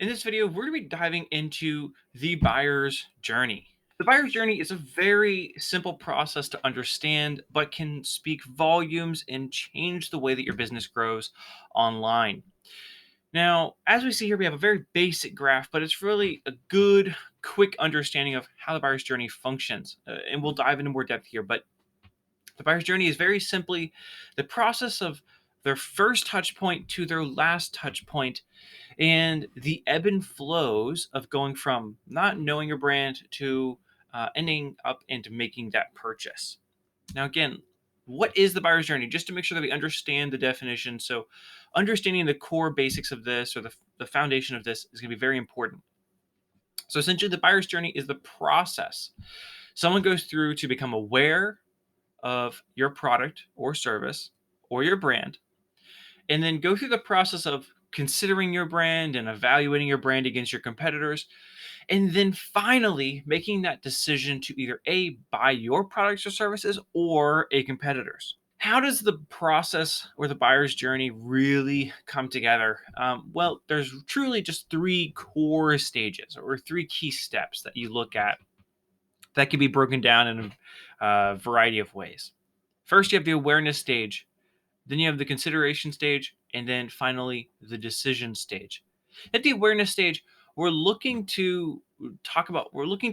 In this video, we're going to be diving into the buyer's journey. The buyer's journey is a very simple process to understand, but can speak volumes and change the way that your business grows online. Now, as we see here, we have a very basic graph, but it's really a good, quick understanding of how the buyer's journey functions. And we'll dive into more depth here, but the buyer's journey is very simply the process of their first touch point to their last touch point and the ebb and flows of going from not knowing your brand to ending up into making that purchase. Now, again, what is the buyer's journey? Just to make sure that we understand the definition. So, understanding the core basics of this or the foundation of this is going to be very important. So, essentially, the buyer's journey is the process someone goes through to become aware of your product or service or your brand and then go through the process of considering your brand and evaluating your brand against your competitors, and then finally making that decision to either A, buy your products or services or a competitor's. How does the process or the buyer's journey really come together? Well, there's truly just three core stages or three key steps that you look at that can be broken down in a variety of ways. First, you have the awareness stage, then you have the consideration stage, and then finally the decision stage. At the awareness stage, we're looking to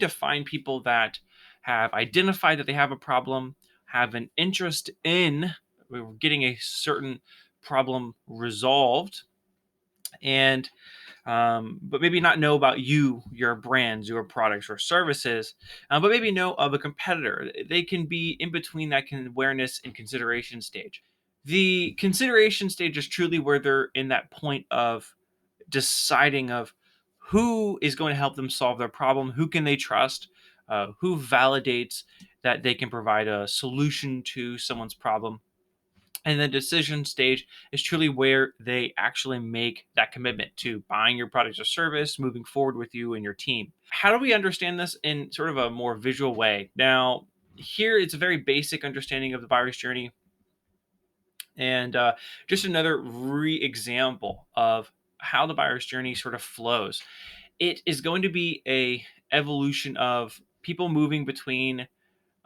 find people that have identified that they have a problem, have an interest in getting a certain problem resolved, and but maybe not know about you, your brands, your products or services, but maybe know of a competitor. They can be in between that awareness and consideration stage. The consideration stage is truly where they're in that point of deciding of who is going to help them solve their problem, who can they trust, who validates that they can provide a solution to someone's problem. And the decision stage is truly where they actually make that commitment to buying your product or service, moving forward with you and your team. How do we understand this in sort of a more visual way? Now, here it's a very basic understanding of the buyer's journey, and just another example of how the buyer's journey sort of flows. It is going to be a evolution of people moving between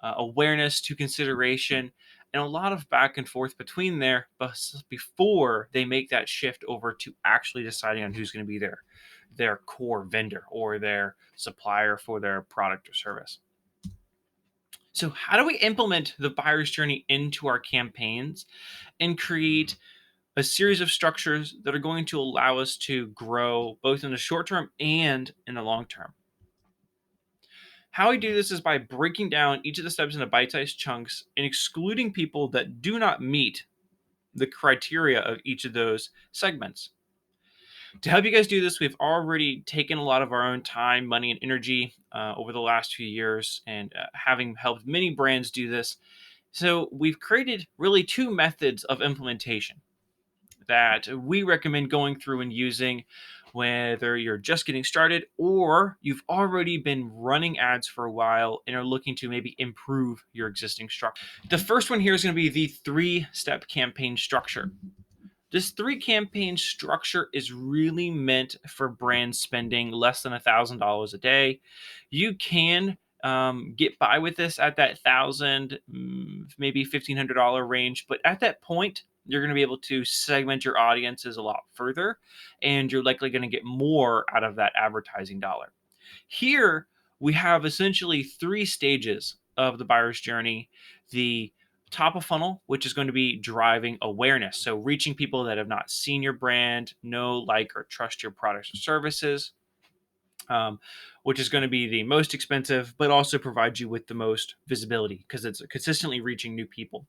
awareness to consideration, and a lot of back and forth between there before they make that shift over to actually deciding on who's going to be their core vendor or their supplier for their product or service. So, how do we implement the buyer's journey into our campaigns and create a series of structures that are going to allow us to grow both in the short term and in the long term? How we do this is by breaking down each of the steps into bite sized chunks and excluding people that do not meet the criteria of each of those segments. To help you guys do this, we've already taken a lot of our own time, money, and energy over the last few years, and having helped many brands do this. So, we've created really two methods of implementation that we recommend going through and using, whether you're just getting started or you've already been running ads for a while and are looking to maybe improve your existing structure. The first one here is going to be the three-step campaign structure. This three campaign structure is really meant for brands spending less than $1,000 a day. You can get by with this at that thousand, maybe $1,500 range, but at that point, you're going to be able to segment your audiences a lot further, and you're likely going to get more out of that advertising dollar. Here, we have essentially three stages of the buyer's journey. The top of funnel, which is going to be driving awareness. So reaching people that have not seen your brand, know, like, or trust your products or services, which is going to be the most expensive, but also provides you with the most visibility because it's consistently reaching new people.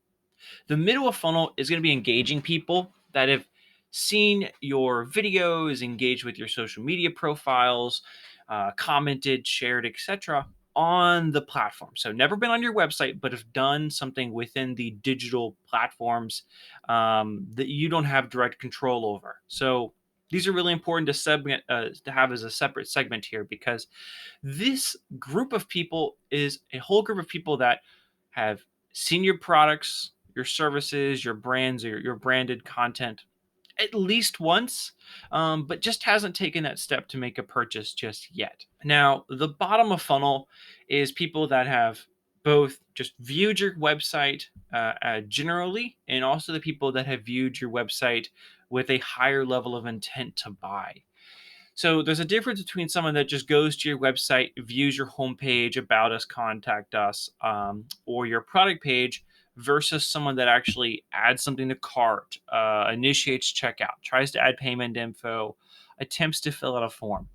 The middle of funnel is going to be engaging people that have seen your videos, engaged with your social media profiles, commented, shared, etc. on the platform. So never been on your website, but have done something within the digital platforms that you don't have direct control over. So these are really important to have as a separate segment here because this group of people is a whole group of people that have seen your products, your services, your brands, or your branded content, at least once, but just hasn't taken that step to make a purchase just yet. Now, the bottom of funnel is people that have both just viewed your website generally, and also the people that have viewed your website with a higher level of intent to buy. So there's a difference between someone that just goes to your website, views your homepage, about us, contact us, or your product page, versus someone that actually adds something to cart, initiates checkout, tries to add payment info, attempts to fill out a form.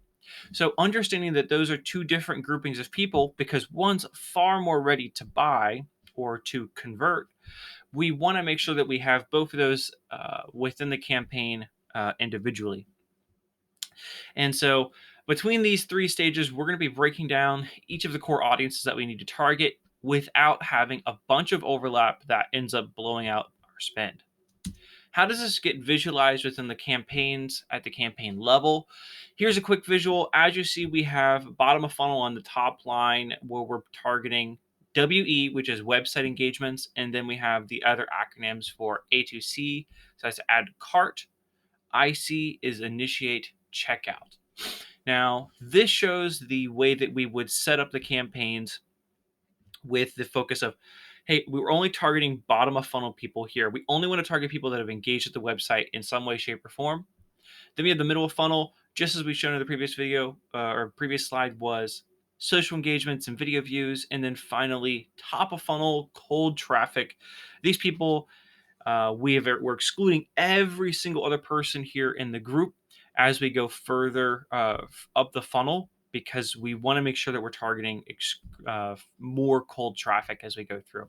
So understanding that those are two different groupings of people, because one's far more ready to buy or to convert, we want to make sure that we have both of those within the campaign individually. And so between these three stages, we're going to be breaking down each of the core audiences that we need to target without having a bunch of overlap that ends up blowing out our spend. How does this get visualized within the campaigns at the campaign level? Here's a quick visual. As you see, we have bottom of funnel on the top line where we're targeting WE, which is website engagements, and then we have the other acronyms for A2C, so that's add to cart. IC is initiate checkout. Now, this shows the way that we would set up the campaigns with the focus of, hey, we're only targeting bottom of funnel people here. We only want to target people that have engaged with the website in some way, shape, or form. Then we have the middle of funnel, just as we shown in the previous video or previous slide, was social engagements and video views. And then finally, top of funnel, cold traffic. These people, we're excluding every single other person here in the group as we go further up the funnel, because we want to make sure that we're targeting more cold traffic as we go through.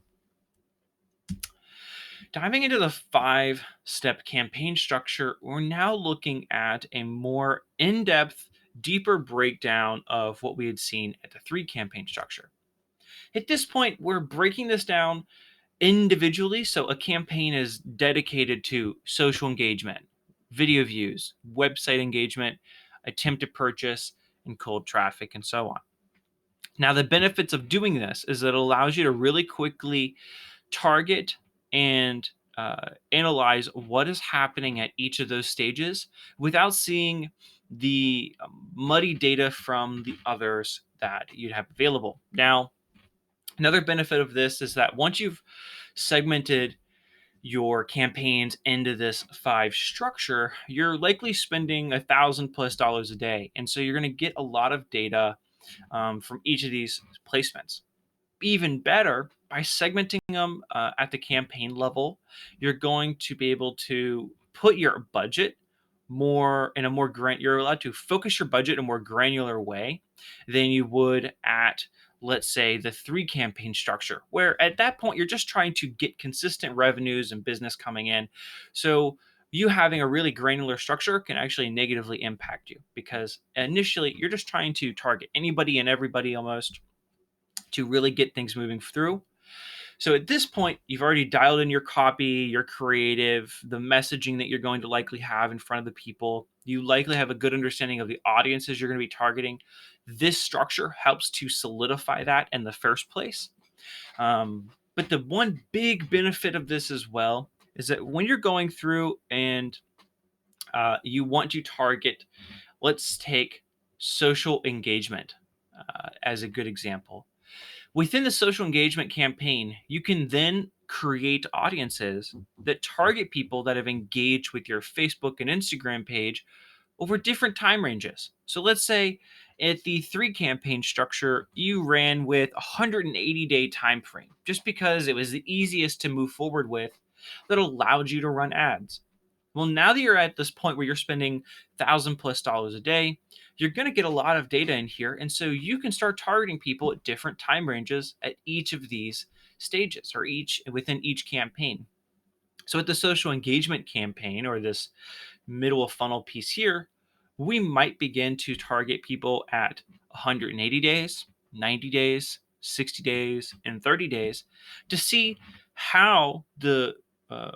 Diving into the 5-step campaign structure, we're now looking at a more in-depth, deeper breakdown of what we had seen at the 3 campaign structure. At this point, we're breaking this down individually. So a campaign is dedicated to social engagement, video views, website engagement, attempt to purchase, and cold traffic, and so on. Now, the benefits of doing this is that it allows you to really quickly target and analyze what is happening at each of those stages without seeing the muddy data from the others that you'd have available. Now, another benefit of this is that once you've segmented your campaigns into this 5 structure, you're likely spending $1,000+ a day. And so you're going to get a lot of data from each of these placements. Even better, by segmenting them at the campaign level, you're going to be able to put your budget more in a more you're allowed to focus your budget in a more granular way than you would at, let's say, the 3 campaign structure, where at that point you're just trying to get consistent revenues and business coming in. So you having a really granular structure can actually negatively impact you, because initially you're just trying to target anybody and everybody almost to really get things moving through. So at this point, you've already dialed in your copy, your creative, the messaging that you're going to likely have in front of the people. You likely have a good understanding of the audiences you're going to be targeting. This structure helps to solidify that in the first place. But the one big benefit of this as well is that when you're going through and you want to target, let's take social engagement as a good example. Within the social engagement campaign, you can then create audiences that target people that have engaged with your Facebook and Instagram page over different time ranges. So let's say at the 3 campaign structure, you ran with a 180-day time frame just because it was the easiest to move forward with, that allowed you to run ads. Well, now that you're at this point where you're spending $1,000+ a day, you're going to get a lot of data in here. And so you can start targeting people at different time ranges at each of these stages, or within each campaign. So at the social engagement campaign, or this middle of funnel piece here, we might begin to target people at 180 days, 90 days, 60 days, and 30 days to see how uh,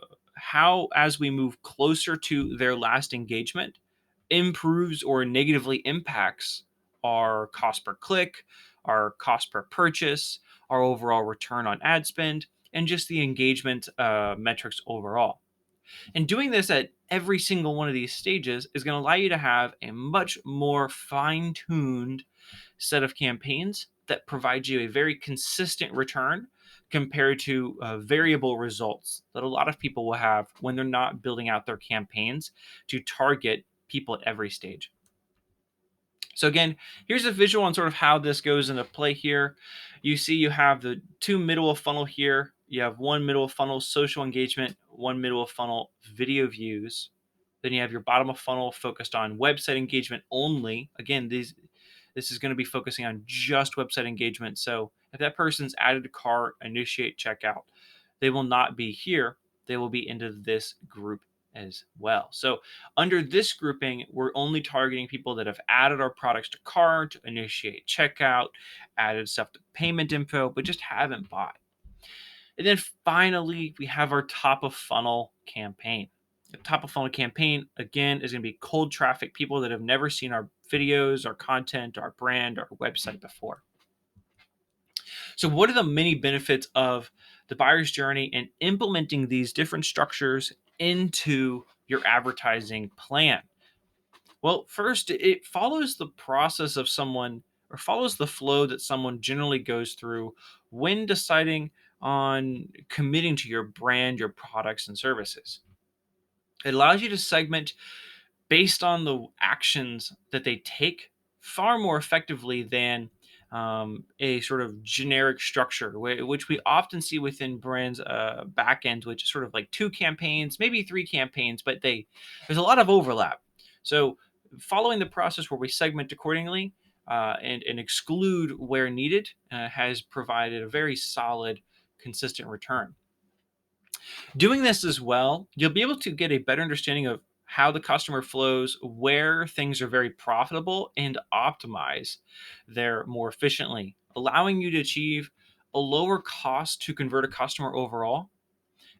as we move closer to their last engagement, improves or negatively impacts our cost per click, our cost per purchase, our overall return on ad spend, and just the engagement metrics overall. And doing this at every single one of these stages is going to allow you to have a much more fine-tuned set of campaigns that provide you a very consistent return compared to variable results that a lot of people will have when they're not building out their campaigns to target people at every stage. So again, here's a visual on sort of how this goes into play here. You see you have the two middle of funnel here. You have one middle of funnel social engagement, one middle of funnel video views. Then you have your bottom of funnel focused on website engagement only. Again, this is going to be focusing on just website engagement. So if that person's added to cart, initiate checkout, they will not be here. They will be into this group as well. So under this grouping, we're only targeting people that have added our products to cart, initiate checkout, added stuff to payment info, but just haven't bought. And then finally, we have our top of funnel campaign. The top of funnel campaign, again, is going to be cold traffic, people that have never seen our videos, our content, our brand, our website before. So, what are the many benefits of the buyer's journey and implementing these different structures into your advertising plan? Well, first, it follows the process of someone or follows the flow that someone generally goes through when deciding on committing to your brand, your products, and services. It allows you to segment based on the actions that they take far more effectively than a sort of generic structure, which we often see within brands' backends, which is sort of like two campaigns, maybe three campaigns, but there's a lot of overlap. So following the process where we segment accordingly and exclude where needed has provided a very solid, consistent return. Doing this as well, you'll be able to get a better understanding of how the customer flows, where things are very profitable, and optimize there more efficiently, allowing you to achieve a lower cost to convert a customer overall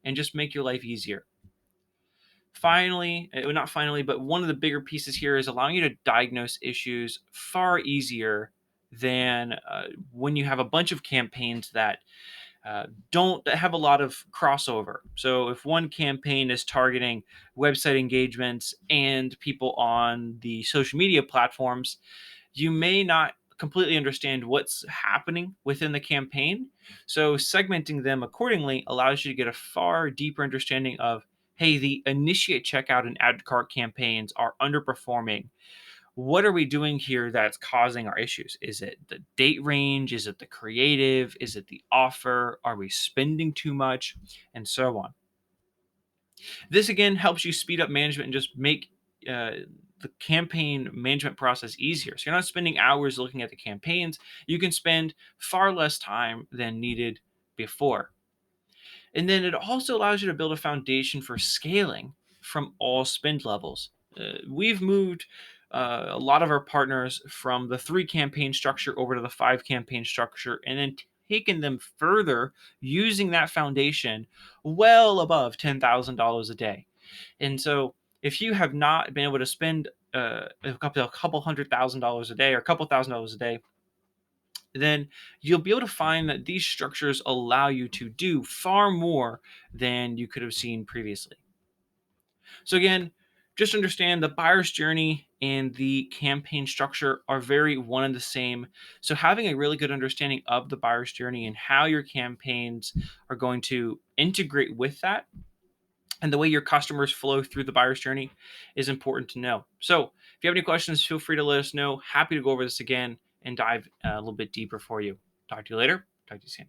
and just make your life easier. Finally, not finally, but one of the bigger pieces here is allowing you to diagnose issues far easier than when you have a bunch of campaigns that don't have a lot of crossover. So if one campaign is targeting website engagements and people on the social media platforms, you may not completely understand what's happening within the campaign. So segmenting them accordingly allows you to get a far deeper understanding of, hey, the initiate checkout and add to cart campaigns are underperforming. What are we doing here that's causing our issues? Is it the date range? Is it the creative? Is it the offer? Are we spending too much? And so on. This again helps you speed up management and just make the campaign management process easier. So you're not spending hours looking at the campaigns. You can spend far less time than needed before. And then it also allows you to build a foundation for scaling from all spend levels. We've moved a lot of our partners from the three campaign structure over to the five campaign structure and then taken them further using that foundation well above $10,000 a day. And so if you have not been able to spend a couple $100,000 a day or a couple $1,000 a day, then you'll be able to find that these structures allow you to do far more than you could have seen previously. So again, just understand the buyer's journey and the campaign structure are very one and the same. So having a really good understanding of the buyer's journey and how your campaigns are going to integrate with that and the way your customers flow through the buyer's journey is important to know. So if you have any questions, feel free to let us know. Happy to go over this again and dive a little bit deeper for you. Talk to you later. Talk to you soon.